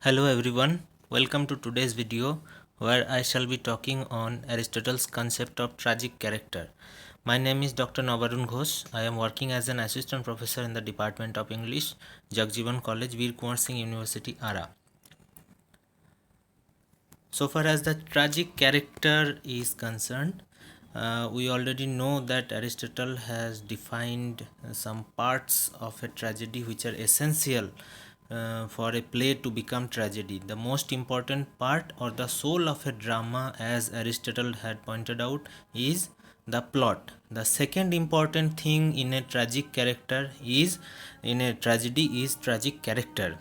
Hello everyone, welcome to today's video where I shall be talking on Aristotle's concept of tragic character. My name is Dr. Navarun Ghosh. I am working as an assistant professor in the Department of English, Jagjivan College, Veer Kumar Singh University, Ara. So far as the tragic character is concerned, we already know that Aristotle has defined some parts of a tragedy which are essential for a play to become tragedy. The most important part or the soul of a drama, as Aristotle had pointed out, is the plot. The second important thing in a tragic character is in a tragedy is tragic character.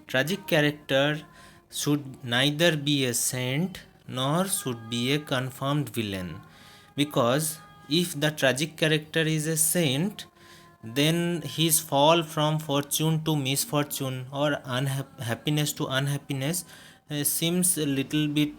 Tragic character should neither be a saint nor should be a confirmed villain, because if the tragic character is a saint, then his fall from fortune to misfortune or unhappiness to unhappiness seems a little bit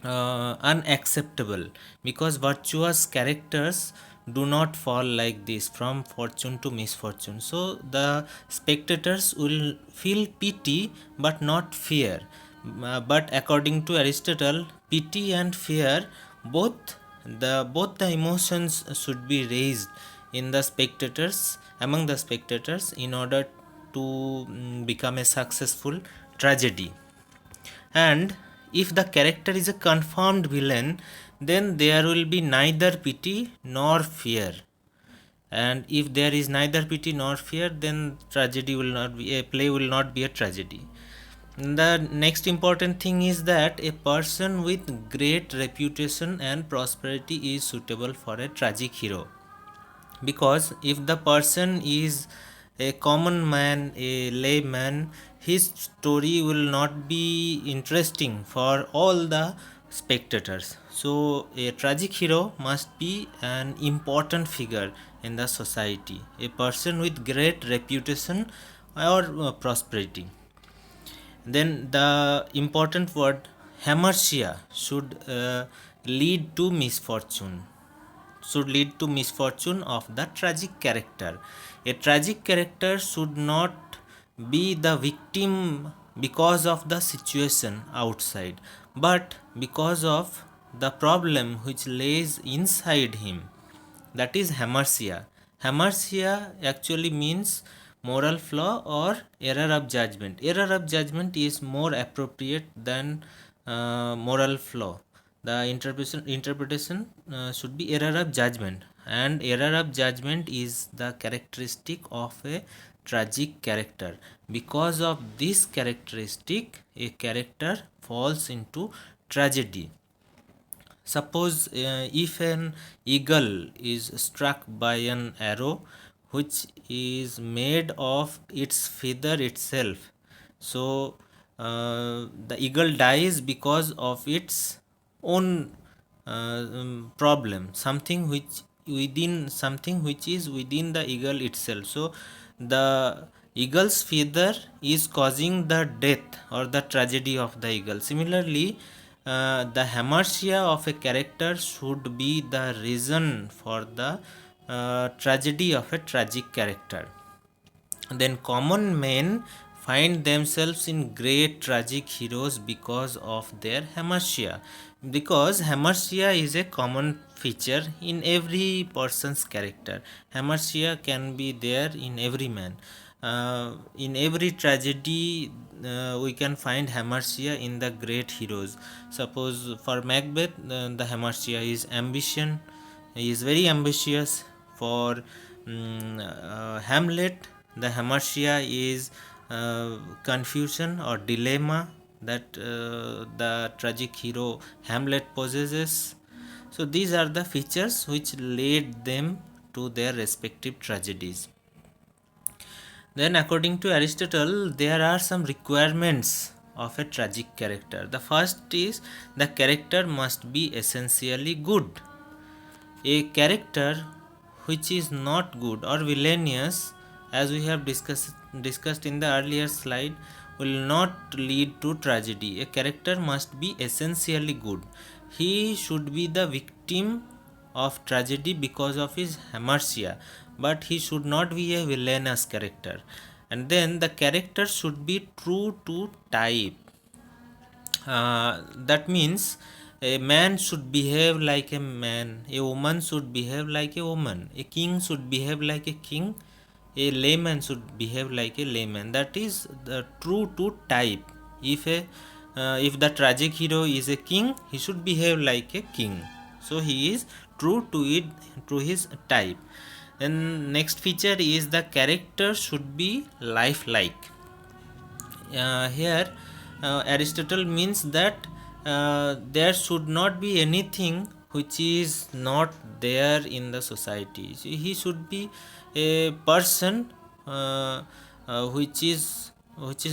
unacceptable, because virtuous characters do not fall like this from fortune to misfortune. So the spectators will feel pity but not fear. But according to Aristotle, pity and fear, both the emotions should be raised in the spectators, among the spectators, in order to become a successful tragedy. And if the character is a confirmed villain, then there will be neither pity nor fear. And if there is neither pity nor fear, then tragedy will not be a play will not be a tragedy. The next important thing is that a person with great reputation and prosperity is suitable for a tragic hero, because if the person is a common man, a layman, his story will not be interesting for all the spectators. So a tragic hero must be an important figure in the society, a person with great reputation or prosperity. Then the important word hamartia should lead to misfortune of the tragic character. A tragic character should not be the victim because of the situation outside, but because of the problem which lays inside him. That is hamartia. Hamartia actually means moral flaw or error of judgment. Error of judgment is more appropriate than moral flaw. The interpretation should be error of judgment, and error of judgment is the characteristic of a tragic character. Because of this characteristic, a character falls into tragedy. Suppose if an eagle is struck by an arrow which is made of its feather itself, so the eagle dies because of its own problem, something which is within the eagle itself. So the eagle's feather is causing the death or the tragedy of the eagle. Similarly, the hamartia of a character should be the reason for the tragedy of a tragic character. Then common men find themselves in great tragic heroes because of their hamartia, because hamartia is a common feature in every person's character. Hamartia can be there in every man. In every tragedy, we can find hamartia in the great heroes. Suppose for Macbeth, the hamartia is ambition. He is very ambitious. For Hamlet, the hamartia is confusion or dilemma that the tragic hero Hamlet possesses. So these are the features which led them to their respective tragedies. Then, according to Aristotle, there are some requirements of a tragic character. The first is the character must be essentially good. A character which is not good or villainous, as we have discussed in the earlier slide, will not lead to tragedy. A character must be essentially good. He should be the victim of tragedy because of his hamartia, but he should not be a villainous character. And then the character should be true to type. That means a man should behave like a man, a woman should behave like a woman, a king should behave like a king, a layman should behave like a layman. That is the true to type. If the tragic hero is a king, he should behave like a king. So he is true to it, to his type. Then next feature is the character should be lifelike. Here Aristotle means that there should not be anything which is not there in the society. So he should be a person which is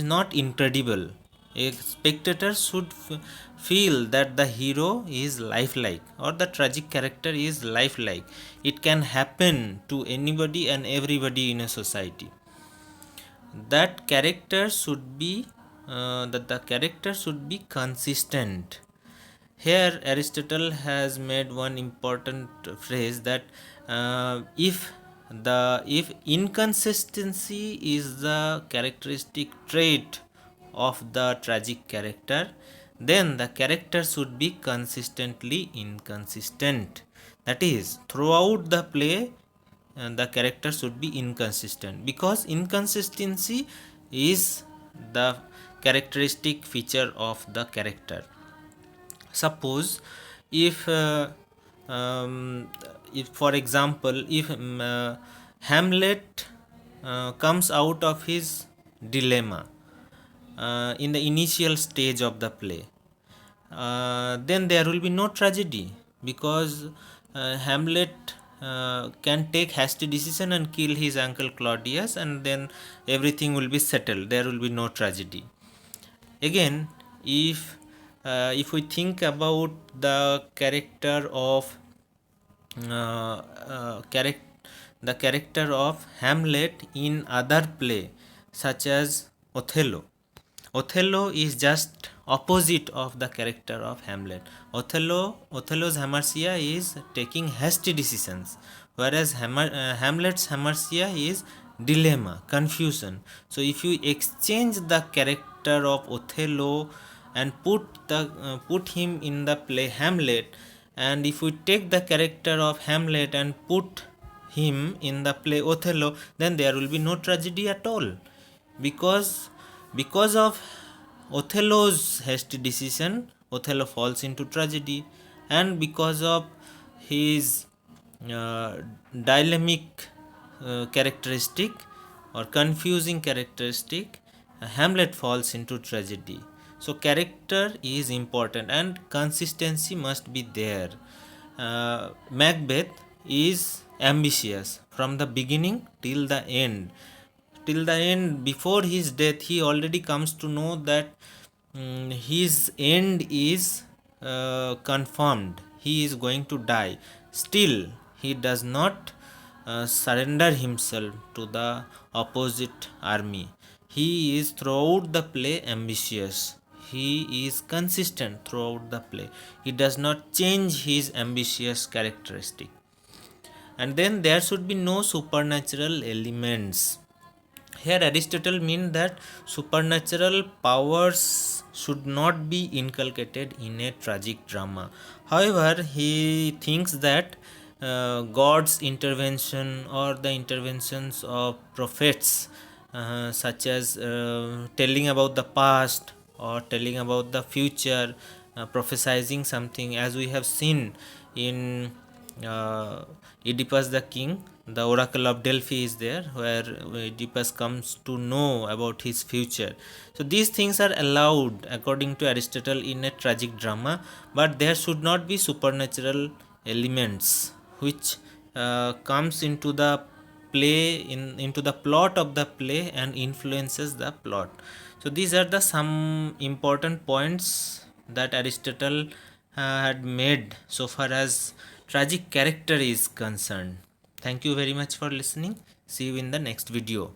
not incredible. A spectator should feel that the hero is lifelike or the tragic character is lifelike. It can happen to anybody and everybody in a society. That character should be that the character should be consistent. Here Aristotle has made one important phrase that if inconsistency is the characteristic trait of the tragic character, then the character should be consistently inconsistent. That is, throughout the play the character should be inconsistent, because inconsistency is the characteristic feature of the character. Suppose if if for example if Hamlet comes out of his dilemma in the initial stage of the play, then there will be no tragedy, because Hamlet can take hasty decision and kill his uncle Claudius, and then everything will be settled. There will be no tragedy. Again, if we think about the character of the character of Hamlet in other play, such as Othello. Othello is just opposite of the character of Hamlet. Othello's hamartia is taking hasty decisions, whereas Hamlet's hamartia is dilemma, confusion. So if you exchange the character of Othello and put him in the play Hamlet, and if we take the character of Hamlet and put him in the play Othello, then there will be no tragedy at all, because of Othello's hasty decision, Othello falls into tragedy, and because of his dilemmic characteristic or confusing characteristic, Hamlet falls into tragedy. So character is important and consistency must be there. Macbeth is ambitious from the beginning till the end. Before his death, he already comes to know that his end is confirmed. He is going to die. Still, he does not surrender himself to the opposite army. He is throughout the play ambitious. He is consistent throughout the play. He does not change his ambitious characteristic. And then there should be no supernatural elements. Here Aristotle means that supernatural powers should not be inculcated in a tragic drama. However, he thinks that God's intervention or the interventions of prophets, such as telling about the past or telling about the future, prophesizing something, as we have seen in Oedipus the king, the oracle of Delphi is there, where Oedipus comes to know about his future. So these things are allowed according to Aristotle in a tragic drama, but there should not be supernatural elements which comes into the play into the plot of the play and influences the plot. So these are the some important points that Aristotle had made so far as tragic character is concerned. Thank you very much for listening. See you in the next video.